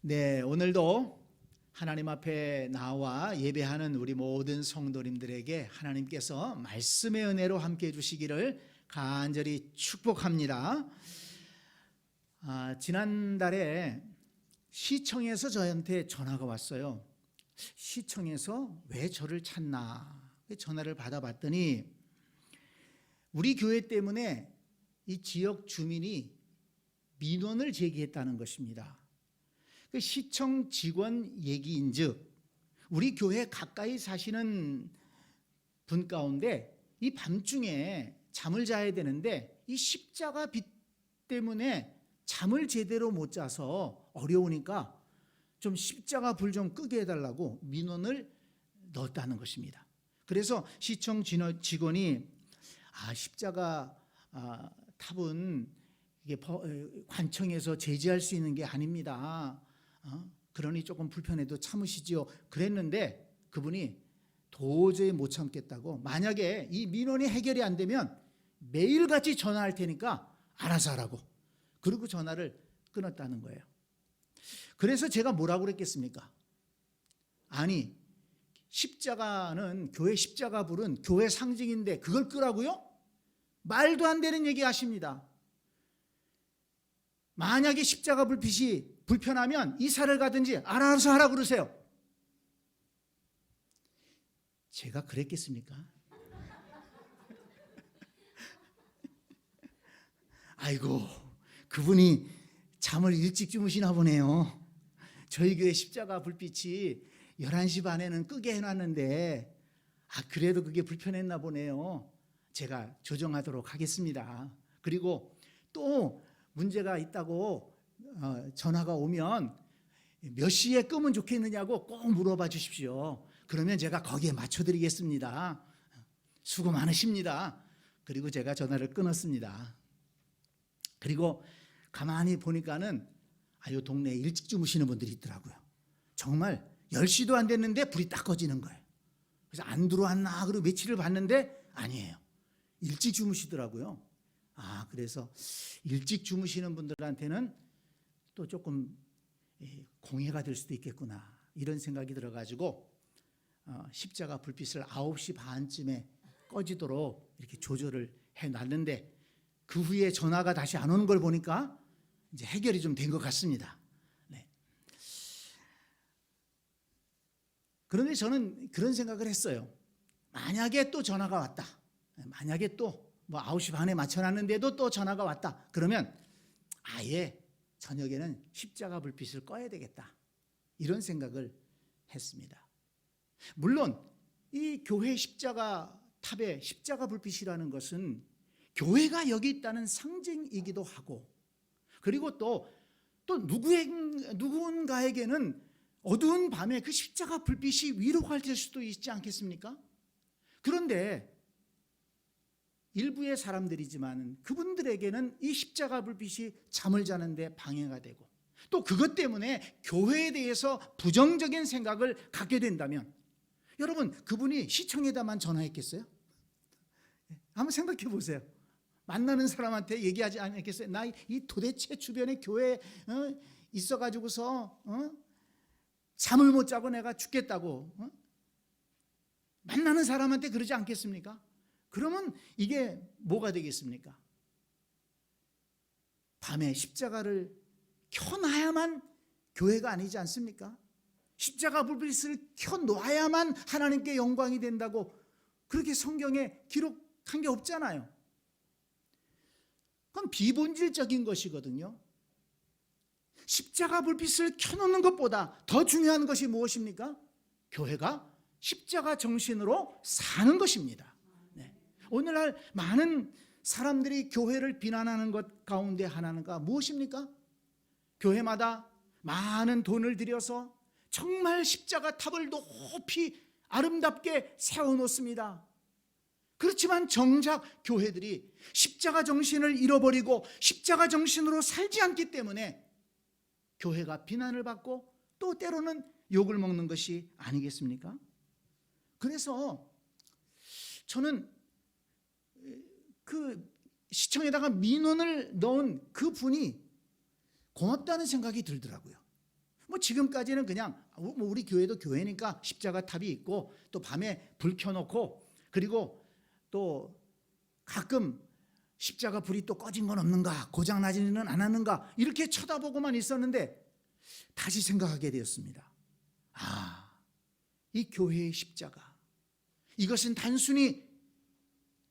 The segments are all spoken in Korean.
네, 오늘도 하나님 앞에 나와 예배하는 우리 모든 성도님들에게 하나님께서 말씀의 은혜로 함께 해주시기를 간절히 축복합니다. 지난달에 시청에서 저한테 전화가 왔어요. 시청에서 왜 저를 찾나 전화를 받아봤더니 우리 교회 때문에 이 지역 주민이 민원을 제기했다는 것입니다. 그 시청 직원 얘기인즉 우리 교회 가까이 사시는 분 가운데 이 밤중에 잠을 자야 되는데 이 십자가 빛 때문에 잠을 제대로 못 자서 어려우니까 좀 십자가 불 좀 끄게 해달라고 민원을 넣었다는 것입니다. 그래서 시청 직원이 십자가 탑은 이게 관청에서 제지할 수 있는 게 아닙니다. 그러니 조금 불편해도 참으시지요. 그랬는데 그분이 도저히 못 참겠다고, 만약에 이 민원이 해결이 안 되면 매일같이 전화할 테니까 알아서 하라고, 그리고 전화를 끊었다는 거예요. 그래서 제가 뭐라고 그랬겠습니까? 아니, 십자가는, 교회 십자가 불은 교회 상징인데 그걸 끄라고요? 말도 안 되는 얘기 하십니다. 만약에 십자가 불빛이 불편하면 이사를 가든지 알아서 하라 그러세요. 제가 그랬겠습니까? 아이고, 그분이 잠을 일찍 주무시나 보네요. 저희 교회 십자가 불빛이 11시 반에는 끄게 해놨는데 그래도 그게 불편했나 보네요. 제가 조정하도록 하겠습니다. 그리고 또 문제가 있다고 전화가 오면 몇 시에 끄면 좋겠느냐고 꼭 물어봐 주십시오. 그러면 제가 거기에 맞춰드리겠습니다. 수고 많으십니다. 그리고 제가 전화를 끊었습니다. 그리고 가만히 보니까는 이 동네에 일찍 주무시는 분들이 있더라고요. 정말 10시도 안 됐는데 불이 딱 꺼지는 거예요. 그래서 안 들어왔나 그리고 며칠을 봤는데 아니에요. 일찍 주무시더라고요. 그래서 일찍 주무시는 분들한테는 또 조금 공해가 될 수도 있겠구나, 이런 생각이 들어가지고 십자가 불빛을 9시 반쯤에 꺼지도록 이렇게 조절을 해놨는데 그 후에 전화가 다시 안 오는 걸 보니까 이제 해결이 좀 된 것 같습니다. 네. 그런데 저는 그런 생각을 했어요. 만약에 또 전화가 왔다, 만약에 또 9시 반에 맞춰놨는데도 또 전화가 왔다, 그러면 아예 저녁에는 십자가 불빛을 꺼야 되겠다, 이런 생각을 했습니다. 물론 이 교회 십자가 탑의 십자가 불빛이라는 것은 교회가 여기 있다는 상징이기도 하고, 그리고 또 누군가에게는 어두운 밤에 그 십자가 불빛이 위로가 될 수도 있지 않겠습니까? 그런데 일부의 사람들이지만 그분들에게는 이 십자가 불빛이 잠을 자는데 방해가 되고, 또 그것 때문에 교회에 대해서 부정적인 생각을 갖게 된다면, 여러분, 그분이 시청에다만 전화했겠어요? 한번 생각해 보세요. 만나는 사람한테 얘기하지 않겠어요? 나 이 도대체 주변에 교회에 있어가지고서 잠을 못 자고 내가 죽겠다고 만나는 사람한테 그러지 않겠습니까? 그러면 이게 뭐가 되겠습니까? 밤에 십자가를 켜놔야만 교회가 아니지 않습니까? 십자가 불빛을 켜놓아야만 하나님께 영광이 된다고 그렇게 성경에 기록한 게 없잖아요. 그건 비본질적인 것이거든요. 십자가 불빛을 켜놓는 것보다 더 중요한 것이 무엇입니까? 교회가 십자가 정신으로 사는 것입니다. 오늘날 많은 사람들이 교회를 비난하는 것 가운데 하나가 무엇입니까? 교회마다 많은 돈을 들여서 정말 십자가 탑을 높이 아름답게 세워놓습니다. 그렇지만 정작 교회들이 십자가 정신을 잃어버리고 십자가 정신으로 살지 않기 때문에 교회가 비난을 받고 또 때로는 욕을 먹는 것이 아니겠습니까? 그래서 저는 그 시청에다가 민원을 넣은 그 분이 고맙다는 생각이 들더라고요. 뭐 지금까지는 그냥 뭐 우리 교회도 교회니까 십자가 탑이 있고 또 밤에 불 켜놓고 그리고 또 가끔 십자가 불이 또 꺼진 건 없는가, 고장 나지는 않았는가 이렇게 쳐다보고만 있었는데 다시 생각하게 되었습니다. 이 교회의 십자가, 이것은 단순히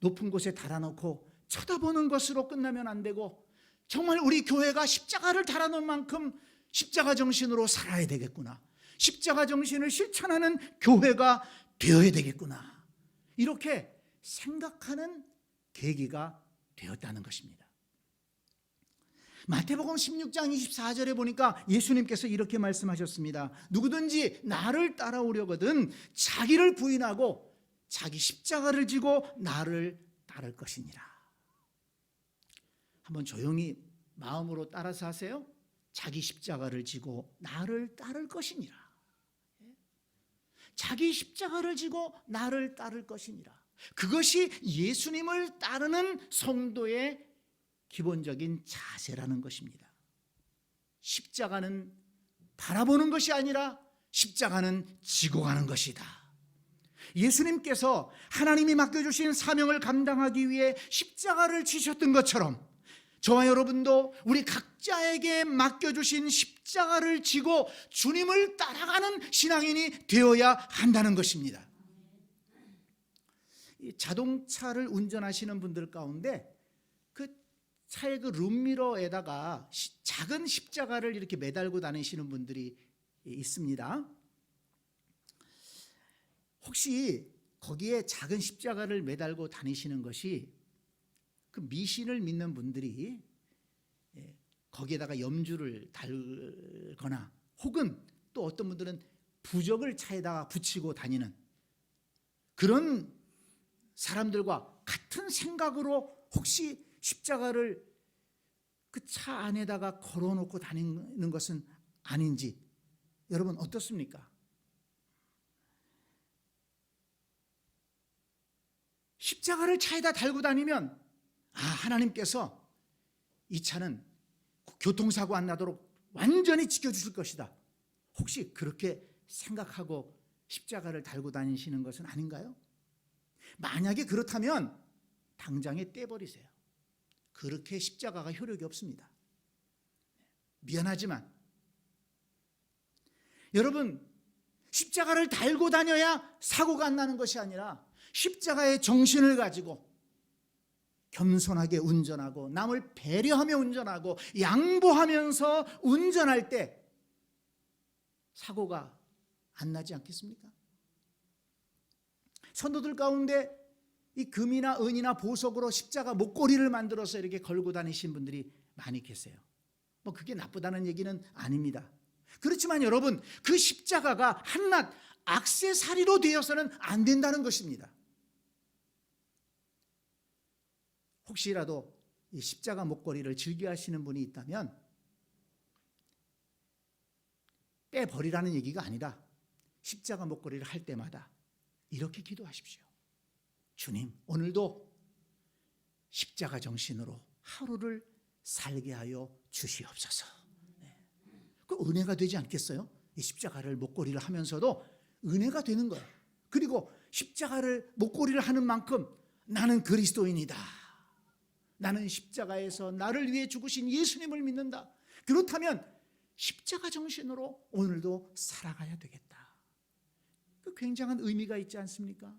높은 곳에 달아놓고 쳐다보는 것으로 끝나면 안 되고 정말 우리 교회가 십자가를 달아놓은 만큼 십자가 정신으로 살아야 되겠구나, 십자가 정신을 실천하는 교회가 되어야 되겠구나, 이렇게 생각하는 계기가 되었다는 것입니다. 마태복음 16장 24절에 보니까 예수님께서 이렇게 말씀하셨습니다. 누구든지 나를 따라오려거든 자기를 부인하고 자기 십자가를 지고 나를 따를 것이니라. 한번 조용히 마음으로 따라서 하세요. 자기 십자가를 지고 나를 따를 것이니라. 자기 십자가를 지고 나를 따를 것이니라. 그것이 예수님을 따르는 성도의 기본적인 자세라는 것입니다. 십자가는 바라보는 것이 아니라 십자가는 지고 가는 것이다. 예수님께서 하나님이 맡겨주신 사명을 감당하기 위해 십자가를 지셨던 것처럼 저와 여러분도 우리 각자에게 맡겨주신 십자가를 지고 주님을 따라가는 신앙인이 되어야 한다는 것입니다. 자동차를 운전하시는 분들 가운데 그 차의 그 룸미러에다가 작은 십자가를 이렇게 매달고 다니시는 분들이 있습니다. 혹시 거기에 작은 십자가를 매달고 다니시는 것이 그 미신을 믿는 분들이 거기에다가 염주를 달거나 혹은 또 어떤 분들은 부적을 차에다가 붙이고 다니는 그런 사람들과 같은 생각으로 혹시 십자가를 그 차 안에다가 걸어놓고 다니는 것은 아닌지 여러분 어떻습니까? 십자가를 차에다 달고 다니면 하나님께서 이 차는 교통사고 안 나도록 완전히 지켜주실 것이다. 혹시 그렇게 생각하고 십자가를 달고 다니시는 것은 아닌가요? 만약에 그렇다면 당장에 떼버리세요. 그렇게 십자가가 효력이 없습니다. 미안하지만 여러분, 십자가를 달고 다녀야 사고가 안 나는 것이 아니라 십자가의 정신을 가지고 겸손하게 운전하고 남을 배려하며 운전하고 양보하면서 운전할 때 사고가 안 나지 않겠습니까? 선도들 가운데 이 금이나 은이나 보석으로 십자가 목걸이를 만들어서 이렇게 걸고 다니신 분들이 많이 계세요. 뭐 그게 나쁘다는 얘기는 아닙니다. 그렇지만 여러분, 그 십자가가 한낱 액세서리로 되어서는 안 된다는 것입니다. 혹시라도 이 십자가 목걸이를 즐겨 하시는 분이 있다면 빼버리라는 얘기가 아니라 십자가 목걸이를 할 때마다 이렇게 기도하십시오. 주님, 오늘도 십자가 정신으로 하루를 살게 하여 주시옵소서. 그 은혜가 되지 않겠어요? 이 십자가를 목걸이를 하면서도 은혜가 되는 거예요. 그리고 십자가를 목걸이를 하는 만큼 나는 그리스도인이다. 나는 십자가에서 나를 위해 죽으신 예수님을 믿는다. 그렇다면 십자가 정신으로 오늘도 살아가야 되겠다. 그 굉장한 의미가 있지 않습니까?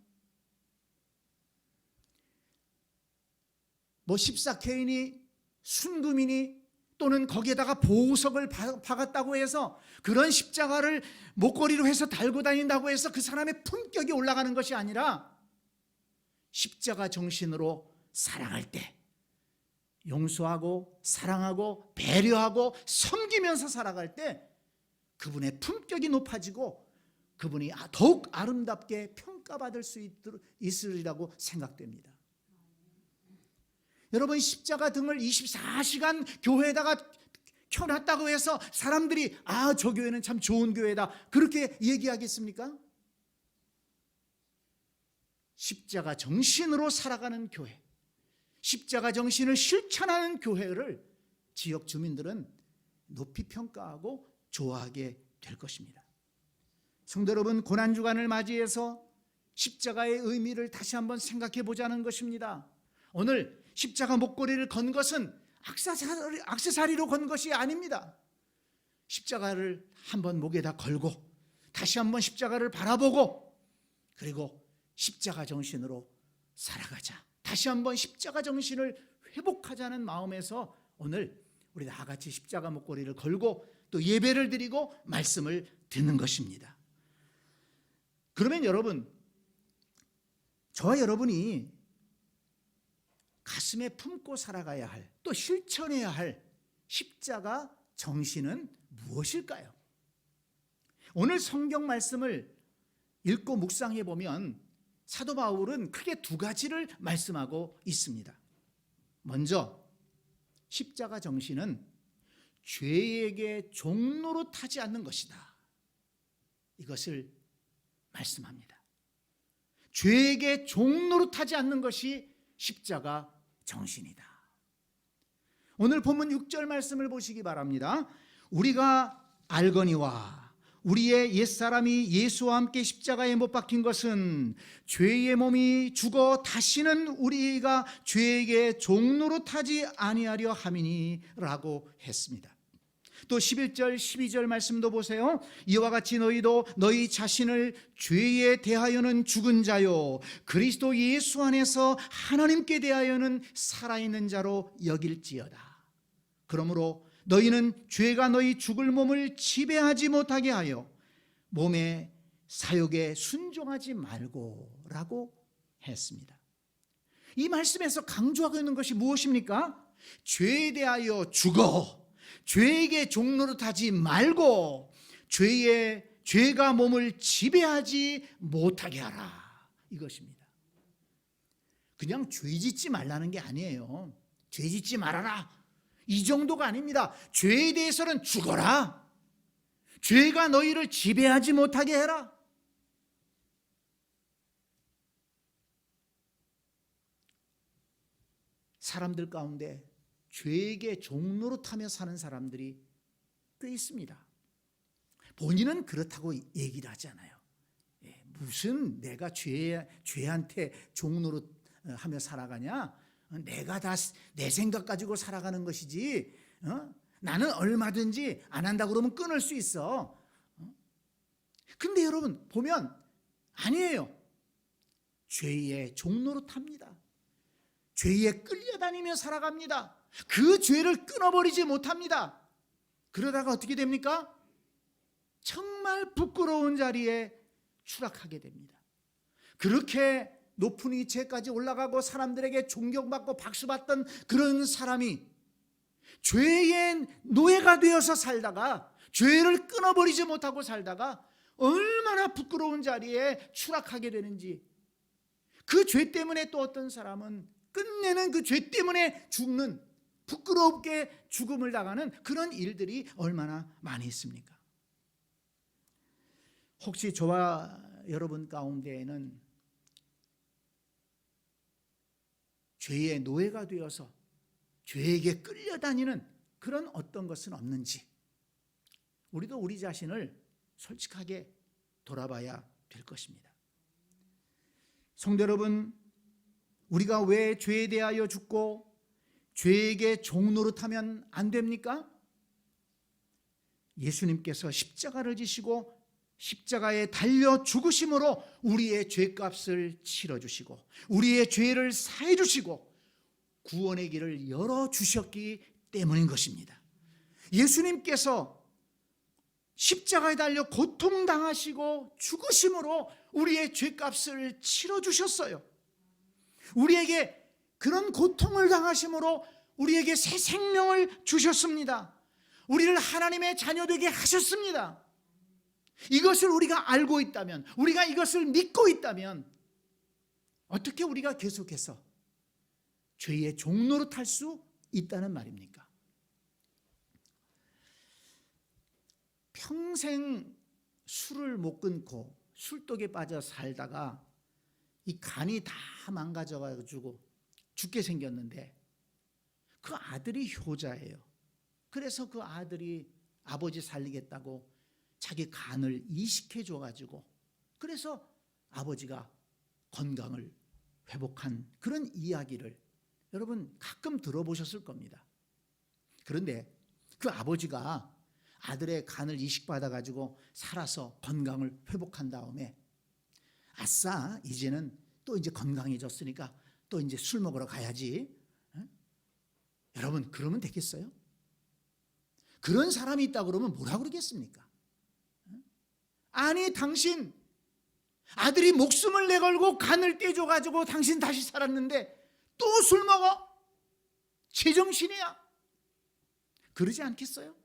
뭐 14K니 순금이니 또는 거기에다가 보석을 박았다고 해서 그런 십자가를 목걸이로 해서 달고 다닌다고 해서 그 사람의 품격이 올라가는 것이 아니라 십자가 정신으로 살아갈 때 용서하고 사랑하고 배려하고 섬기면서 살아갈 때 그분의 품격이 높아지고 그분이 더욱 아름답게 평가받을 수 있으리라고 생각됩니다. 여러분, 십자가 등을 24시간 교회에다가 켜놨다고 해서 사람들이 저 교회는 참 좋은 교회다 그렇게 얘기하겠습니까? 십자가 정신으로 살아가는 교회, 십자가 정신을 실천하는 교회를 지역 주민들은 높이 평가하고 좋아하게 될 것입니다. 성도 여러분, 고난주간을 맞이해서 십자가의 의미를 다시 한번 생각해 보자는 것입니다. 오늘 십자가 목걸이를 건 것은 액세서리로 건 것이 아닙니다. 십자가를 한번 목에다 걸고 다시 한번 십자가를 바라보고 그리고 십자가 정신으로 살아가자. 다시 한번 십자가 정신을 회복하자는 마음에서 오늘 우리 다 같이 십자가 목걸이를 걸고 또 예배를 드리고 말씀을 듣는 것입니다. 그러면 여러분, 저와 여러분이 가슴에 품고 살아가야 할, 또 실천해야 할 십자가 정신은 무엇일까요? 오늘 성경 말씀을 읽고 묵상해 보면 사도 바울은 크게 두 가지를 말씀하고 있습니다. 먼저 십자가 정신은 죄에게 종로로 타지 않는 것이다. 이것을 말씀합니다. 죄에게 종로로 타지 않는 것이 십자가 정신이다. 오늘 본문 6절 말씀을 보시기 바랍니다. 우리가 알거니와 우리의 옛사람이 예수와 함께 십자가에 못 박힌 것은 죄의 몸이 죽어 다시는 우리가 죄에게 종로로 타지 아니하려 함이니 라고 했습니다. 또 11절 12절 말씀도 보세요. 이와 같이 너희도 너희 자신을 죄에 대하여는 죽은 자요 그리스도 예수 안에서 하나님께 대하여는 살아있는 자로 여길지어다. 그러므로 너희는 죄가 너희 죽을 몸을 지배하지 못하게 하여 몸의 사욕에 순종하지 말고 라고 했습니다. 이 말씀에서 강조하고 있는 것이 무엇입니까? 죄에 대하여 죽어, 죄에게 종노릇하지 말고 죄가 몸을 지배하지 못하게 하라, 이것입니다. 그냥 죄 짓지 말라는 게 아니에요. 죄 짓지 말아라, 이 정도가 아닙니다. 죄에 대해서는 죽어라. 죄가 너희를 지배하지 못하게 해라. 사람들 가운데 죄에게 종노릇하며 사는 사람들이 꽤 있습니다. 본인은 그렇다고 얘기를 하지 않아요. 무슨 내가 죄한테 종노릇하며 살아가냐? 내가 다 내 생각 가지고 살아가는 것이지, 나는 얼마든지 안 한다 그러면 끊을 수 있어. 근데 여러분 보면 아니에요. 죄의 종노릇합니다. 죄에 끌려다니며 살아갑니다. 그 죄를 끊어버리지 못합니다. 그러다가 어떻게 됩니까? 정말 부끄러운 자리에 추락하게 됩니다. 그렇게 높은 위치에까지 올라가고 사람들에게 존경받고 박수받던 그런 사람이 죄의 노예가 되어서 살다가, 죄를 끊어버리지 못하고 살다가 얼마나 부끄러운 자리에 추락하게 되는지, 그 죄 때문에 또 어떤 사람은 끝내는 그 죄 때문에 죽는, 부끄럽게 죽음을 당하는 그런 일들이 얼마나 많이 있습니까? 혹시 저와 여러분 가운데에는 죄의 노예가 되어서 죄에게 끌려다니는 그런 어떤 것은 없는지, 우리도 우리 자신을 솔직하게 돌아봐야 될 것입니다. 성도 여러분, 우리가 왜 죄에 대하여 죽고 죄에게 종노릇하면 안 됩니까? 예수님께서 십자가를 지시고 십자가에 달려 죽으심으로 우리의 죄값을 치러주시고 우리의 죄를 사해 주시고 구원의 길을 열어주셨기 때문인 것입니다. 예수님께서 십자가에 달려 고통당하시고 죽으심으로 우리의 죄값을 치러주셨어요. 우리에게 그런 고통을 당하심으로 우리에게 새 생명을 주셨습니다. 우리를 하나님의 자녀되게 하셨습니다. 이것을 우리가 알고 있다면, 우리가 이것을 믿고 있다면 어떻게 우리가 계속해서 죄의 종노릇할 수 있다는 말입니까? 평생 술을 못 끊고 술독에 빠져 살다가 이 간이 다 망가져가지고 죽게 생겼는데 그 아들이 효자예요. 그래서 그 아들이 아버지 살리겠다고 자기 간을 이식해 줘가지고 그래서 아버지가 건강을 회복한 그런 이야기를 여러분 가끔 들어보셨을 겁니다. 그런데 그 아버지가 아들의 간을 이식받아가지고 살아서 건강을 회복한 다음에 아싸 이제는 또 이제 건강해졌으니까 또 이제 술 먹으러 가야지. 여러분 그러면 되겠어요? 그런 사람이 있다 그러면 뭐라 그러겠습니까? 아니 당신 아들이 목숨을 내걸고 간을 떼줘가지고 당신 다시 살았는데 또 술 먹어? 제정신이야? 그러지 않겠어요?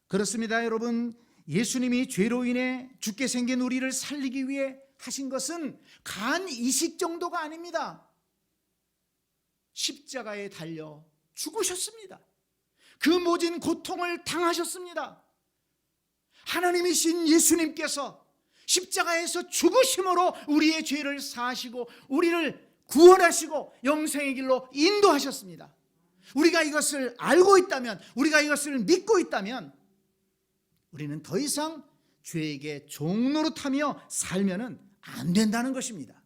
그렇습니다 여러분. 예수님이 죄로 인해 죽게 생긴 우리를 살리기 위해 하신 것은 간 이식 정도가 아닙니다. 십자가에 달려 죽으셨습니다. 그 모진 고통을 당하셨습니다. 하나님이신 예수님께서 십자가에서 죽으심으로 우리의 죄를 사하시고 우리를 구원하시고 영생의 길로 인도하셨습니다. 우리가 이것을 알고 있다면, 우리가 이것을 믿고 있다면 우리는 더 이상 죄에게 종노릇하며 살면은 안 된다는 것입니다.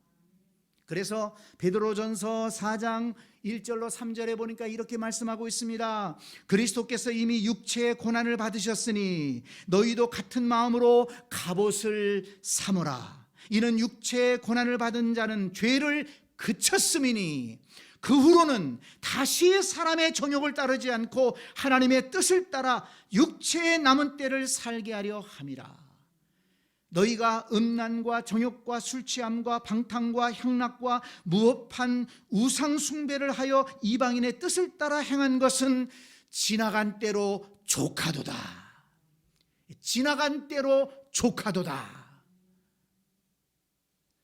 그래서 베드로전서 4장 1절로 3절에 보니까 이렇게 말씀하고 있습니다. 그리스도께서 이미 육체의 고난을 받으셨으니 너희도 같은 마음으로 갑옷을 삼으라. 이는 육체의 고난을 받은 자는 죄를 그쳤음이니 그 후로는 다시 사람의 정욕을 따르지 않고 하나님의 뜻을 따라 육체의 남은 때를 살게 하려 함이라. 너희가 음란과 정욕과 술취함과 방탕과 향락과 무법한 우상 숭배를 하여 이방인의 뜻을 따라 행한 것은 지나간 때로 족하도다. 지나간 때로 족하도다.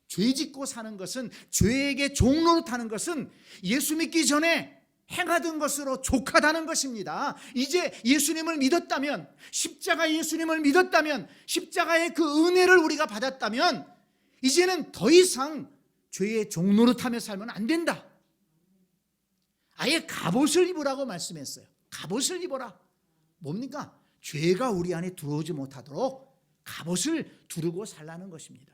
죄 짓고 사는 것은, 죄에게 종노릇하는 것은 예수 믿기 전에 행하던 것으로 족하다는 것입니다. 이제 예수님을 믿었다면, 십자가 예수님을 믿었다면, 십자가의 그 은혜를 우리가 받았다면 이제는 더 이상 죄의 종노릇하며 살면 안 된다. 아예 갑옷을 입으라고 말씀했어요. 갑옷을 입어라. 뭡니까? 죄가 우리 안에 들어오지 못하도록 갑옷을 두르고 살라는 것입니다.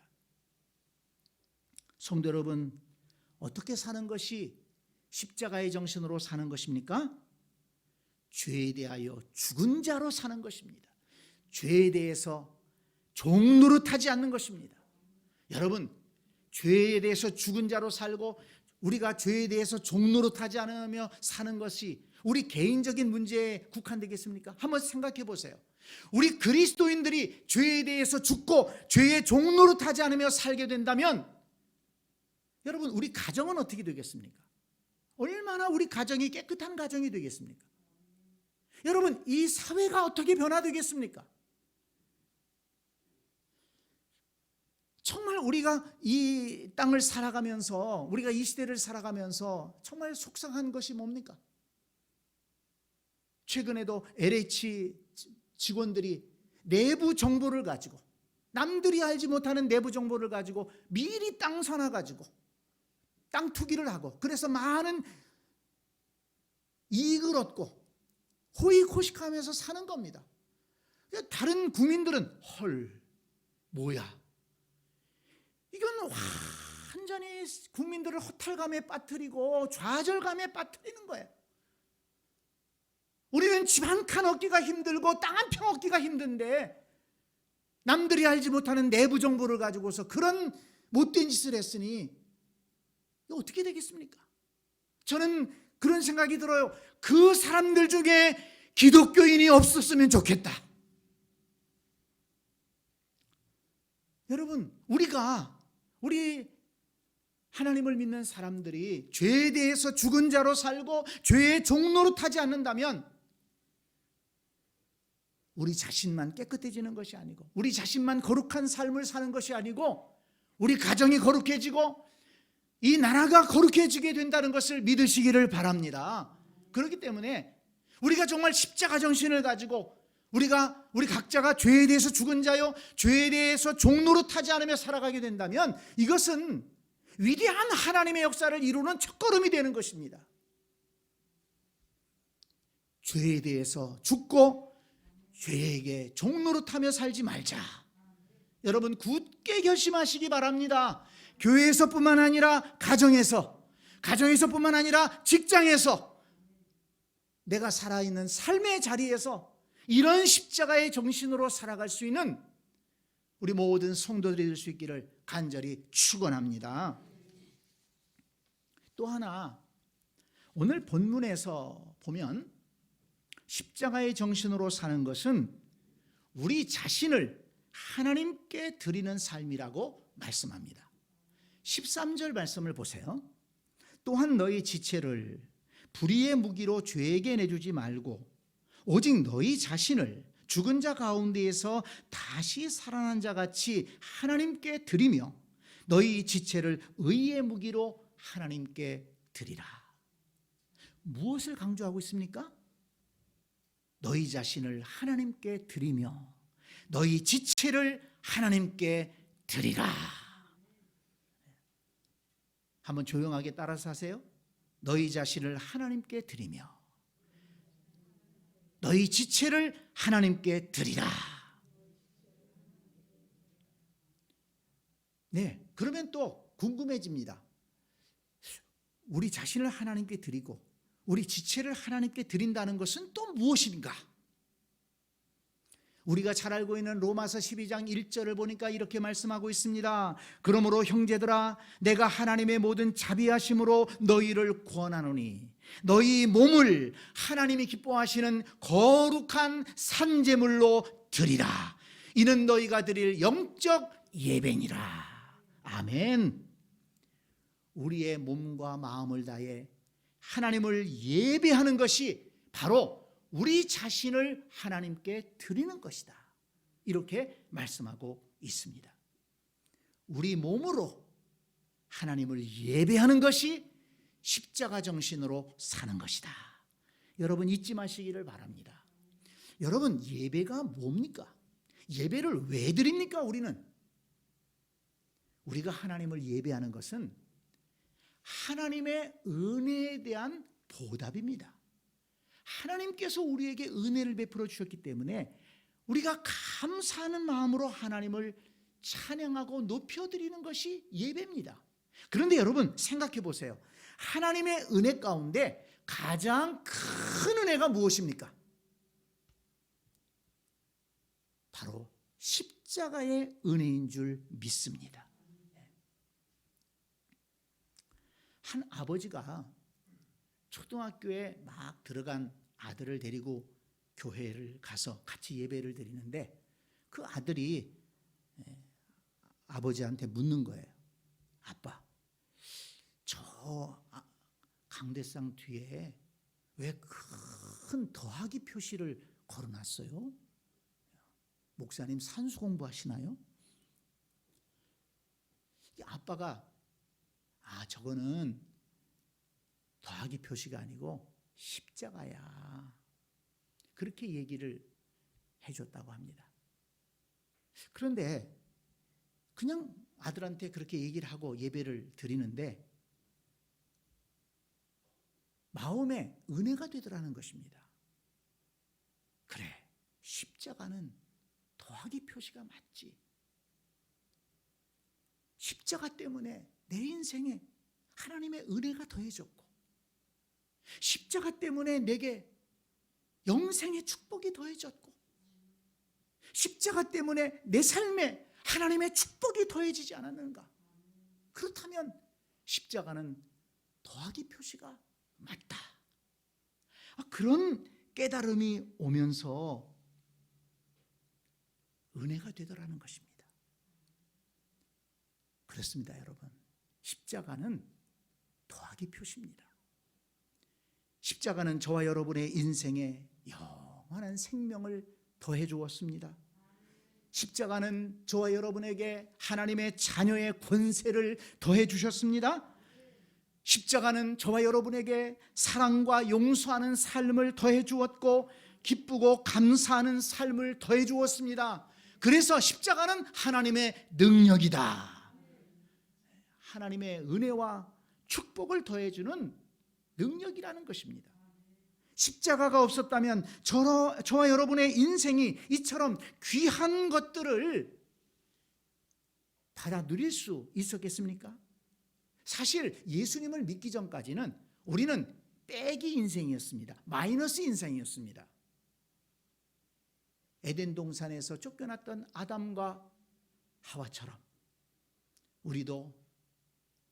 성도 여러분, 어떻게 사는 것이 십자가의 정신으로 사는 것입니까? 죄에 대하여 죽은 자로 사는 것입니다. 죄에 대해서 종노릇하지 않는 것입니다. 여러분, 죄에 대해서 죽은 자로 살고 우리가 죄에 대해서 종노릇하지 않으며 사는 것이 우리 개인적인 문제에 국한되겠습니까? 한번 생각해 보세요. 우리 그리스도인들이 죄에 대해서 죽고 죄에 종노릇하지 않으며 살게 된다면 여러분, 우리 가정은 어떻게 되겠습니까? 얼마나 우리 가정이 깨끗한 가정이 되겠습니까? 여러분, 이 사회가 어떻게 변화되겠습니까? 정말 우리가 이 땅을 살아가면서, 우리가 이 시대를 살아가면서 정말 속상한 것이 뭡니까? 최근에도 LH 직원들이 내부 정보를 가지고, 남들이 알지 못하는 내부 정보를 가지고 미리 땅 사놔 가지고 땅 투기를 하고, 그래서 많은 이익을 얻고 호의호식하면서 사는 겁니다. 다른 국민들은 헐, 뭐야, 이건 완전히 국민들을 허탈감에 빠뜨리고 좌절감에 빠뜨리는 거예요. 우리는 집 한 칸 얻기가 힘들고 땅 한 평 얻기가 힘든데 남들이 알지 못하는 내부 정보를 가지고서 그런 못된 짓을 했으니 어떻게 되겠습니까? 저는 그런 생각이 들어요. 그 사람들 중에 기독교인이 없었으면 좋겠다. 여러분, 우리 하나님을 믿는 사람들이 죄에 대해서 죽은 자로 살고 죄의 종노릇하지 않는다면 우리 자신만 깨끗해지는 것이 아니고, 우리 자신만 거룩한 삶을 사는 것이 아니고, 우리 가정이 거룩해지고 이 나라가 거룩해지게 된다는 것을 믿으시기를 바랍니다. 그렇기 때문에 우리가 정말 십자가 정신을 가지고 우리 각자가 죄에 대해서 죽은 자요, 죄에 대해서 종노릇하지 않으며 살아가게 된다면 이것은 위대한 하나님의 역사를 이루는 첫걸음이 되는 것입니다. 죄에 대해서 죽고 죄에게 종노릇하며 살지 말자. 여러분 굳게 결심하시기 바랍니다. 교회에서뿐만 아니라 가정에서뿐만 아니라 직장에서, 내가 살아있는 삶의 자리에서 이런 십자가의 정신으로 살아갈 수 있는 우리 모든 성도들이 될 수 있기를 간절히 축원합니다. 또 하나, 오늘 본문에서 보면 십자가의 정신으로 사는 것은 우리 자신을 하나님께 드리는 삶이라고 말씀합니다. 13절 말씀을 보세요. 또한 너희 지체를 불의의 무기로 죄에게 내주지 말고 오직 너희 자신을 죽은 자 가운데에서 다시 살아난 자 같이 하나님께 드리며 너희 지체를 의의 무기로 하나님께 드리라. 무엇을 강조하고 있습니까? 너희 자신을 하나님께 드리며 너희 지체를 하나님께 드리라. 한번 조용하게 따라서 하세요. 너희 자신을 하나님께 드리며 너희 지체를 하나님께 드리라. 네, 그러면 또 궁금해집니다. 우리 자신을 하나님께 드리고 우리 지체를 하나님께 드린다는 것은 또 무엇인가? 우리가 잘 알고 있는 로마서 12장 1절을 보니까 이렇게 말씀하고 있습니다. 그러므로 형제들아, 내가 하나님의 모든 자비하심으로 너희를 구원하노니 너희 몸을 하나님이 기뻐하시는 거룩한 산제물로 드리라. 이는 너희가 드릴 영적 예배니라. 아멘. 우리의 몸과 마음을 다해 하나님을 예배하는 것이 바로 우리 자신을 하나님께 드리는 것이다. 이렇게 말씀하고 있습니다. 우리 몸으로 하나님을 예배하는 것이 십자가 정신으로 사는 것이다. 여러분 잊지 마시기를 바랍니다. 여러분 예배가 뭡니까? 예배를 왜 드립니까? 우리가 하나님을 예배하는 것은 하나님의 은혜에 대한 보답입니다. 하나님께서 우리에게 은혜를 베풀어 주셨기 때문에 우리가 감사하는 마음으로 하나님을 찬양하고 높여드리는 것이 예배입니다. 그런데 여러분 생각해 보세요. 하나님의 은혜 가운데 가장 큰 은혜가 무엇입니까? 바로 십자가의 은혜인 줄 믿습니다. 한 아버지가 초등학교에 막 들어간 아들을 데리고 교회를 가서 같이 예배를 드리는데 그 아들이 아버지한테 묻는 거예요. 아빠, 저 강대상 뒤에 왜 큰 더하기 표시를 걸어놨어요? 목사님 산수 공부하시나요? 아빠가 저거는 더하기 표시가 아니고 십자가야. 그렇게 얘기를 해줬다고 합니다. 그런데 그냥 아들한테 그렇게 얘기를 하고 예배를 드리는데 마음에 은혜가 되더라는 것입니다. 그래, 십자가는 더하기 표시가 맞지. 십자가 때문에 내 인생에 하나님의 은혜가 더해졌고 십자가 때문에 내게 영생의 축복이 더해졌고 십자가 때문에 내 삶에 하나님의 축복이 더해지지 않았는가? 그렇다면 십자가는 더하기 표시가 맞다. 그런 깨달음이 오면서 은혜가 되더라는 것입니다. 그렇습니다, 여러분. 십자가는 더하기 표시입니다. 십자가는 저와 여러분의 인생에 영원한 생명을 더해 주었습니다. 십자가는 저와 여러분에게 하나님의 자녀의 권세를 더해 주셨습니다. 십자가는 저와 여러분에게 사랑과 용서하는 삶을 더해 주었고 기쁘고 감사하는 삶을 더해 주었습니다. 그래서 십자가는 하나님의 능력이다. 하나님의 은혜와 축복을 더해주는 능력이라는 것입니다. 십자가가 없었다면 저와 여러분의 인생이 이처럼 귀한 것들을 받아 누릴 수 있었겠습니까? 사실 예수님을 믿기 전까지는 우리는 빼기 인생이었습니다. 마이너스 인생이었습니다. 에덴 동산에서 쫓겨났던 아담과 하와처럼 우리도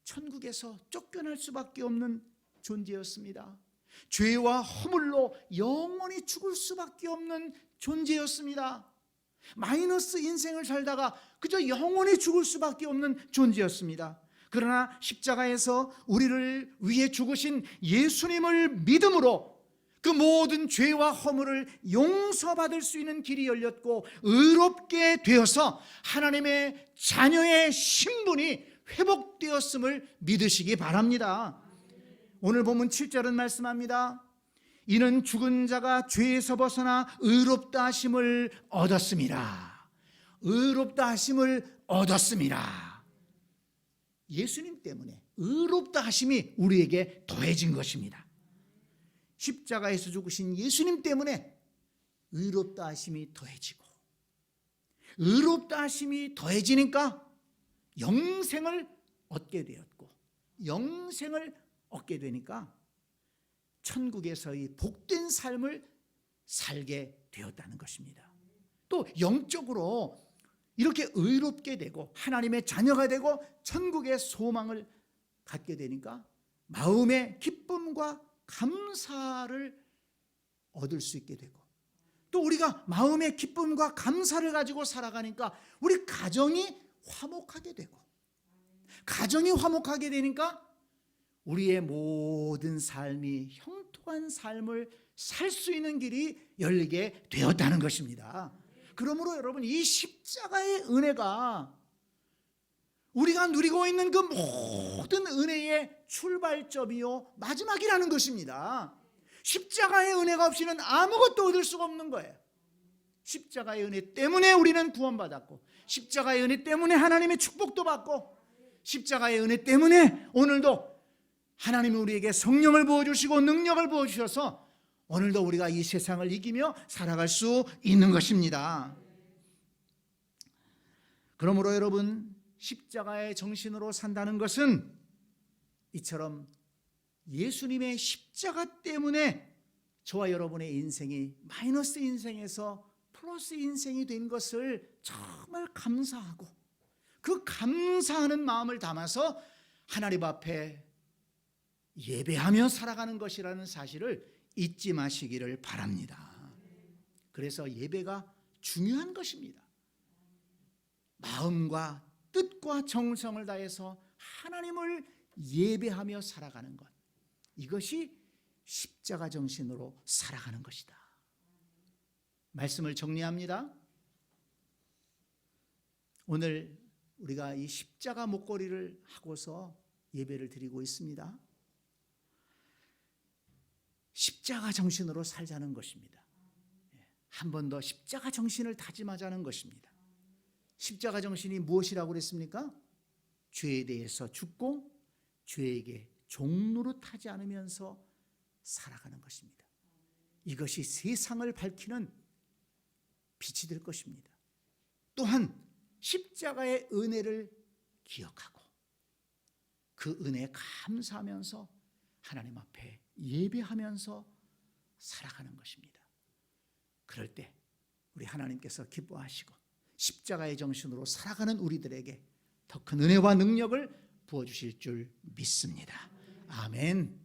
천국에서 쫓겨날 수밖에 없는 존재였습니다. 죄와 허물로 영원히 죽을 수밖에 없는 존재였습니다. 마이너스 인생을 살다가 그저 영원히 죽을 수밖에 없는 존재였습니다. 그러나 십자가에서 우리를 위해 죽으신 예수님을 믿음으로 그 모든 죄와 허물을 용서받을 수 있는 길이 열렸고 의롭게 되어서 하나님의 자녀의 신분이 회복되었음을 믿으시기 바랍니다. 오늘 본문 7절은 말씀합니다. 이는 죽은 자가 죄에서 벗어나 의롭다 하심을 얻었습니다. 의롭다 하심을 얻었습니다. 예수님 때문에 의롭다 하심이 우리에게 더해진 것입니다. 십자가에서 죽으신 예수님 때문에 의롭다 하심이 더해지고, 의롭다 하심이 더해지니까 영생을 얻게 되었고, 영생을 얻게 되니까 천국에서의 복된 삶을 살게 되었다는 것입니다. 또 영적으로 이렇게 의롭게 되고 하나님의 자녀가 되고 천국의 소망을 갖게 되니까 마음의 기쁨과 감사를 얻을 수 있게 되고, 또 우리가 마음의 기쁨과 감사를 가지고 살아가니까 우리 가정이 화목하게 되고, 가정이 화목하게 되니까 우리의 모든 삶이 형통한 삶을 살 수 있는 길이 열리게 되었다는 것입니다. 그러므로 여러분, 이 십자가의 은혜가 우리가 누리고 있는 그 모든 은혜의 출발점이요 마지막이라는 것입니다. 십자가의 은혜가 없이는 아무것도 얻을 수가 없는 거예요. 십자가의 은혜 때문에 우리는 구원받았고, 십자가의 은혜 때문에 하나님의 축복도 받고, 십자가의 은혜 때문에 오늘도 하나님이 우리에게 성령을 부어주시고 능력을 부어주셔서 오늘도 우리가 이 세상을 이기며 살아갈 수 있는 것입니다. 그러므로 여러분, 십자가의 정신으로 산다는 것은 이처럼 예수님의 십자가 때문에 저와 여러분의 인생이 마이너스 인생에서 플러스 인생이 된 것을 정말 감사하고, 그 감사하는 마음을 담아서 하나님 앞에 예배하며 살아가는 것이라는 사실을 잊지 마시기를 바랍니다. 그래서 예배가 중요한 것입니다. 마음과 뜻과 정성을 다해서 하나님을 예배하며 살아가는 것, 이것이 십자가 정신으로 살아가는 것이다. 말씀을 정리합니다. 오늘 우리가 이 십자가 목걸이를 하고서 예배를 드리고 있습니다. 십자가 정신으로 살자는 것입니다. 한 번 더 십자가 정신을 다짐하자는 것입니다. 십자가 정신이 무엇이라고 그랬습니까? 죄에 대해서 죽고 죄에게 종노릇하지 않으면서 살아가는 것입니다. 이것이 세상을 밝히는 빛이 될 것입니다. 또한 십자가의 은혜를 기억하고 그 은혜에 감사하면서 하나님 앞에 예배하면서 살아가는 것입니다. 그럴 때 우리 하나님께서 기뻐하시고 십자가의 정신으로 살아가는 우리들에게 더 큰 은혜와 능력을 부어주실 줄 믿습니다. 아멘.